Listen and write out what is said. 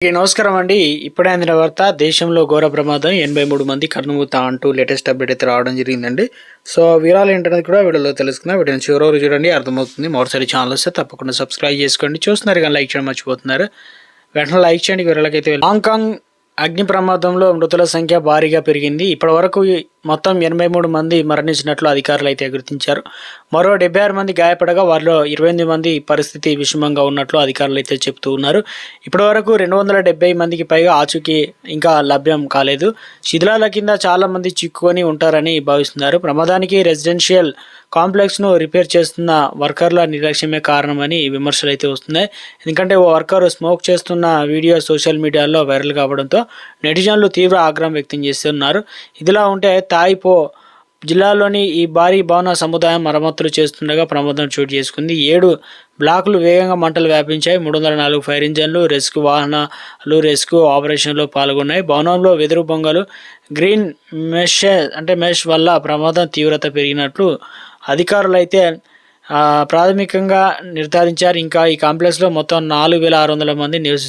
నమస్కారం అండి. ఇప్పుడే అందిన వార్త, దేశంలో ఘోర ప్రమాదం 83 మంది కన్నుమూత అంటూ లేటెస్ట్ అప్డేట్ అయితే రావడం జరిగిందండి. సో వివరాలు ఏంటనేది కూడా వీడియోలో తెలుసుకుందాం. వీడియోని చివరి వరకు చూడండి, అర్థమవుతుంది. మరోసారి ఛానల్ వస్తే తప్పకుండా సబ్స్క్రైబ్ చేసుకోండి. చూస్తున్నారు కానీ లైక్ చేయడం మర్చిపోతున్నారు. వెంటనే లైక్ చేయండి. వివరాలకైతే హాంకాంగ్ అగ్ని ప్రమాదంలో మృతుల సంఖ్య భారీగా పెరిగింది. ఇప్పటి వరకు మొత్తం 83 మంది మరణించినట్లు అధికారులు అయితే గుర్తించారు. మరో 76 మంది గాయపడగా వారిలో 28 మంది పరిస్థితి విషమంగా ఉన్నట్లు అధికారులు అయితే చెబుతూ ఉన్నారు. ఇప్పటి వరకు 270 మందికి పైగా ఆచూకీ ఇంకా లభ్యం కాలేదు. శిథిలాల కింద చాలా మంది చిక్కుకొని ఉంటారని భావిస్తున్నారు. ప్రమాదానికి రెసిడెన్షియల్ కాంప్లెక్స్ను రిపేర్ చేస్తున్న వర్కర్ల నిర్లక్ష్యమే కారణమని విమర్శలు అయితే వస్తున్నాయి. ఎందుకంటే ఓ వర్కర్ స్మోక్ చేస్తున్న వీడియో సోషల్ మీడియాలో వైరల్ కావడంతో నెటిజన్లు తీవ్ర ఆగ్రహం వ్యక్తం చేస్తున్నారు. ఇదిలా ఉంటే తాయిపో జిల్లాలోని ఈ భారీ భవన సముదాయం మరమ్మతులు చేస్తుండగా ప్రమాదం చోటు చేసుకుంది. 7 బ్లాకులు వేగంగా మంటలు వ్యాపించాయి. 304 ఫైర్ ఇంజన్లు, రెస్క్యూ వాహనాలు రెస్క్యూ ఆపరేషన్లో పాల్గొన్నాయి. భవనంలో వెదురు బొంగలు, గ్రీన్ మెష్ వల్ల ప్రమాదం తీవ్రత పెరిగినట్లు అధికారులు అయితే ప్రాథమికంగా నిర్ధారించారు. ఇంకా ఈ కాంప్లెక్స్లో మొత్తం 4600 మంది నివసిస్తున్నారు.